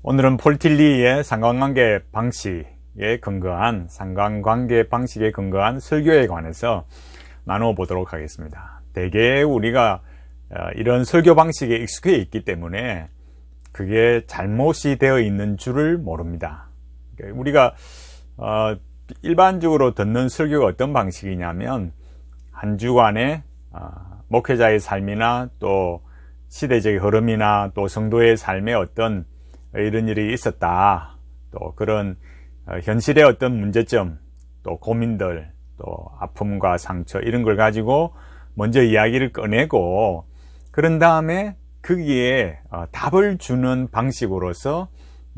오늘은 폴 틸리의 상관관계 방식에 근거한 설교에 관해서 나누어 보도록 하겠습니다. 대개 우리가 이런 설교 방식에 익숙해 있기 때문에 그게 잘못이 되어 있는 줄을 모릅니다. 우리가 일반적으로 듣는 설교가 어떤 방식이냐면 한 주간에 목회자의 삶이나 또 시대적인 흐름이나 또 성도의 삶에 어떤 이런 일이 있었다, 또 그런 현실의 어떤 문제점, 또 고민들, 또 아픔과 상처 이런 걸 가지고 먼저 이야기를 꺼내고 그런 다음에 거기에 답을 주는 방식으로서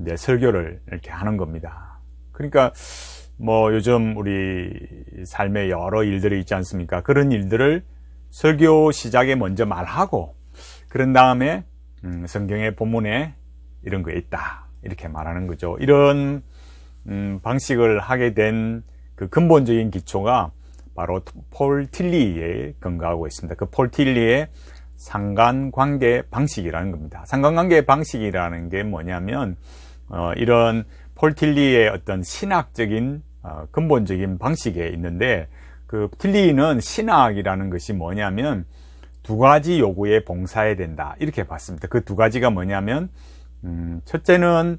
이제 설교를 이렇게 하는 겁니다. 그러니까 뭐 요즘 우리 삶에 여러 일들이 있지 않습니까? 그런 일들을 설교 시작에 먼저 말하고 그런 다음에 성경의 본문에 이런 거 있다 이렇게 말하는 거죠. 이런 방식을 하게 된 그 근본적인 기초가 바로 폴 틸리에 근거하고 있습니다. 그 폴 틸리의 상관관계 방식이라는 겁니다. 상관관계 방식이라는 게 뭐냐면 이런 폴 틸리의 어떤 신학적인 근본적인 방식에 있는데, 그 틸리는 신학이라는 것이 뭐냐면 두 가지 요구에 봉사해야 된다 이렇게 봤습니다. 그 두 가지가 뭐냐면 첫째는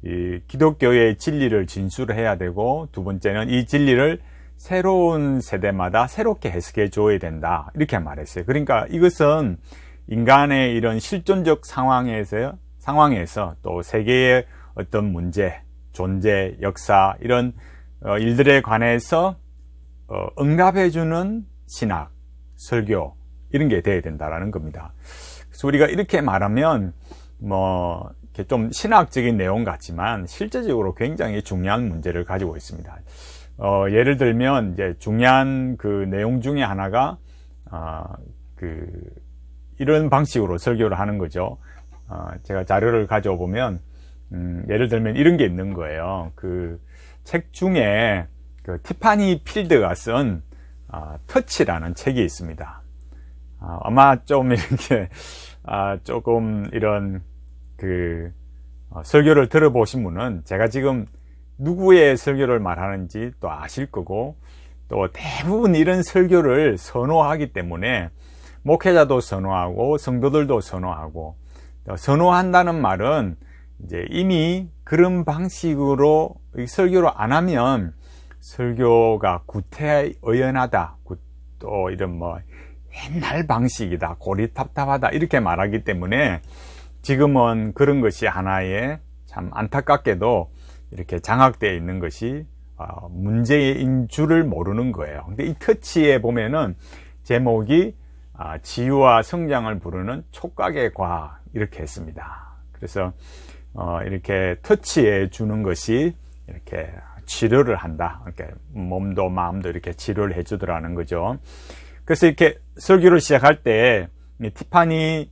이 기독교의 진리를 진술해야 되고, 두 번째는 이 진리를 새로운 세대마다 새롭게 해석해 줘야 된다 이렇게 말했어요. 그러니까 이것은 인간의 이런 실존적 상황에서 또 세계의 어떤 문제, 존재, 역사 이런 일들에 관해서 응답해 주는 신학, 설교 이런 게 돼야 된다라는 겁니다. 그래서 우리가 이렇게 말하면 뭐 이렇게 좀 신학적인 내용 같지만 실제적으로 굉장히 중요한 문제를 가지고 있습니다. 예를 들면 이제 중요한 그 내용 중에 하나가 이런 방식으로 설교를 하는 거죠. 제가 자료를 가져보면 예를 들면 이런 게 있는 거예요. 그 책 중에 그 티파니 필드가 쓴 터치라는 책이 있습니다. 아마 좀 이렇게 조금 이런 설교를 들어보신 분은 제가 지금 누구의 설교를 말하는지 또 아실 거고, 또 대부분 이런 설교를 선호하기 때문에 목회자도 선호하고 성도들도 선호하고, 선호한다는 말은 이제 이미 그런 방식으로 설교를 안 하면 설교가 구태의연하다, 또 이런 뭐 옛날 방식이다, 고리탑답하다 이렇게 말하기 때문에 지금은 그런 것이 하나의 참 안타깝게도 이렇게 장악되어 있는 것이 문제인 줄을 모르는 거예요. 근데 이 터치에 보면은 제목이 지유와 성장을 부르는 촉각의 과학 이렇게 했습니다. 그래서 이렇게 터치해 주는 것이 이렇게 치료를 한다. 이렇게 몸도 마음도 이렇게 치료를 해주더라는 거죠. 그래서 이렇게 설교를 시작할 때 티파니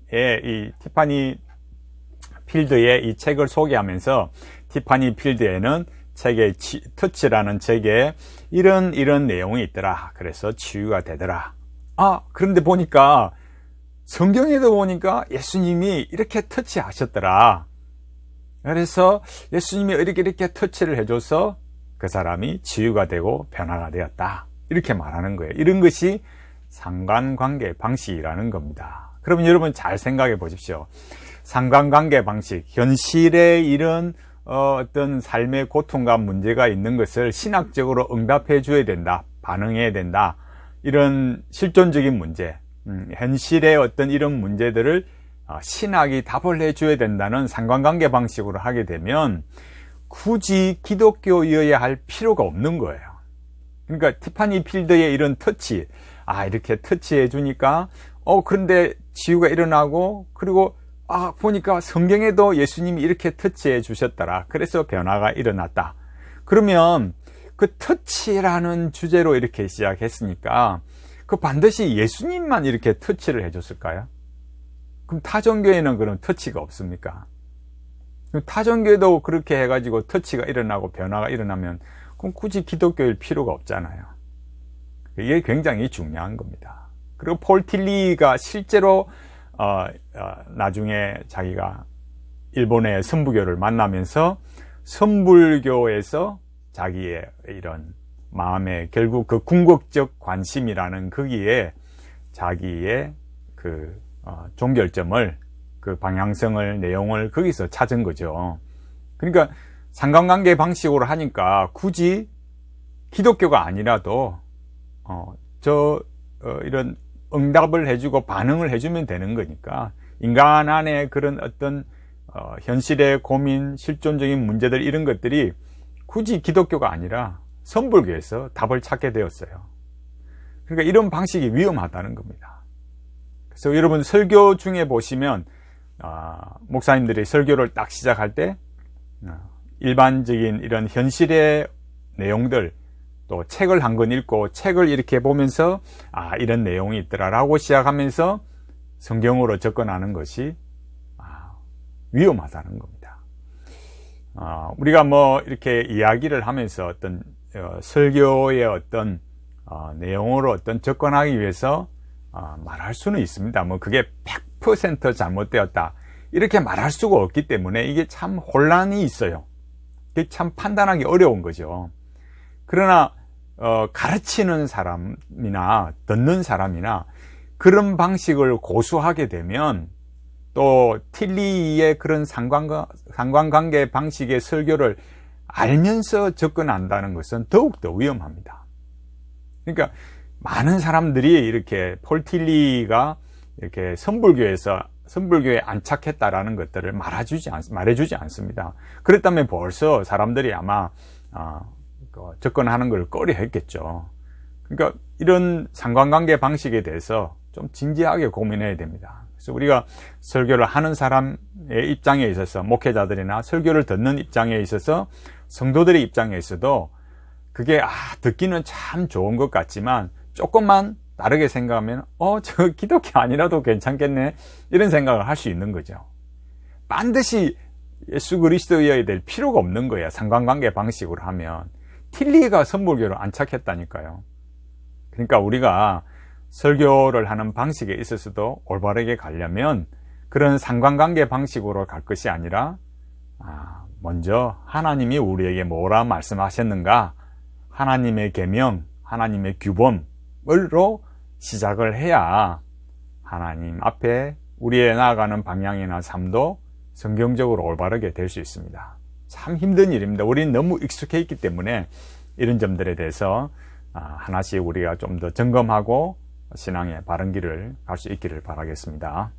필드의 이 책을 소개하면서 티파니 필드에는 책의 터치라는 책에 이런 내용이 있더라. 그래서 치유가 되더라. 그런데 보니까 성경에도 보니까 예수님이 이렇게 터치하셨더라. 그래서 예수님이 이렇게 터치를 해줘서 그 사람이 치유가 되고 변화가 되었다. 이렇게 말하는 거예요. 이런 것이 상관관계 방식이라는 겁니다. 그러면 여러분 잘 생각해 보십시오. 상관관계 방식, 현실에 이런 어떤 삶의 고통과 문제가 있는 것을 신학적으로 응답해 줘야 된다, 반응해야 된다, 이런 실존적인 문제, 현실의 어떤 이런 문제들을 신학이 답을 해줘야 된다는 상관관계 방식으로 하게 되면 굳이 기독교여야 할 필요가 없는 거예요. 그러니까 티파니 필드의 이런 터치, 이렇게 터치해 주니까 그런데 치유가 일어나고, 그리고 보니까 성경에도 예수님이 이렇게 터치해 주셨더라. 그래서 변화가 일어났다. 그러면 그 터치라는 주제로 이렇게 시작했으니까 그 반드시 예수님만 이렇게 터치를 해줬을까요? 그럼 타종교에는 그런 터치가 없습니까? 그럼 타종교에도 그렇게 해가지고 터치가 일어나고 변화가 일어나면 그럼 굳이 기독교일 필요가 없잖아요. 이게 굉장히 중요한 겁니다. 그리고 폴 틸리가 실제로 나중에 자기가 일본의 선부교를 만나면서 선불교에서 자기의 이런 마음의 결국 그 궁극적 관심이라는 거기에 자기의 그 종결점을, 그 방향성을, 내용을 거기서 찾은 거죠. 그러니까 상관관계 방식으로 하니까 굳이 기독교가 아니라도 이런 응답을 해주고 반응을 해주면 되는 거니까, 인간 안에 그런 어떤 현실의 고민, 실존적인 문제들, 이런 것들이 굳이 기독교가 아니라 선불교에서 답을 찾게 되었어요. 그러니까 이런 방식이 위험하다는 겁니다. 그래서 여러분 설교 중에 보시면 목사님들이 설교를 딱 시작할 때 일반적인 이런 현실의 내용들, 또 책을 한 권 읽고 책을 이렇게 보면서 이런 내용이 있더라라고 시작하면서 성경으로 접근하는 것이 위험하다는 겁니다. 우리가 뭐 이렇게 이야기를 하면서 어떤 설교의 어떤 내용으로 어떤 접근하기 위해서 말할 수는 있습니다. 뭐 그게 100% 잘못되었다 이렇게 말할 수가 없기 때문에 이게 참 혼란이 있어요. 이게 참 판단하기 어려운 거죠. 그러나 가르치는 사람이나 듣는 사람이나 그런 방식을 고수하게 되면, 또 틸리의 그런 상관관계 방식의 설교를 알면서 접근한다는 것은 더욱더 위험합니다. 그러니까 많은 사람들이 이렇게 폴 틸리가 이렇게 선불교에 안착했다라는 것들을 말해주지 않습니다. 그랬다면 벌써 사람들이 아마 접근하는 걸 꺼려 했겠죠. 그러니까 이런 상관관계 방식에 대해서 좀 진지하게 고민해야 됩니다. 그래서 우리가 설교를 하는 사람의 입장에 있어서, 목회자들이나 설교를 듣는 입장에 있어서, 성도들의 입장에 있어도 그게 듣기는 참 좋은 것 같지만 조금만 다르게 생각하면 저 기독교 아니라도 괜찮겠네, 이런 생각을 할 수 있는 거죠. 반드시 예수 그리스도여야 될 필요가 없는 거야. 상관관계 방식으로 하면. 틸리가 선불교로 안착했다니까요. 그러니까 우리가 설교를 하는 방식에 있어서도 올바르게 가려면 그런 상관관계 방식으로 갈 것이 아니라 먼저 하나님이 우리에게 뭐라 말씀하셨는가, 하나님의 계명, 하나님의 규범으로 시작을 해야 하나님 앞에 우리의 나아가는 방향이나 삶도 성경적으로 올바르게 될 수 있습니다. 참 힘든 일입니다. 우리는 너무 익숙해 있기 때문에 이런 점들에 대해서 하나씩 우리가 좀 더 점검하고 신앙의 바른 길을 갈 수 있기를 바라겠습니다.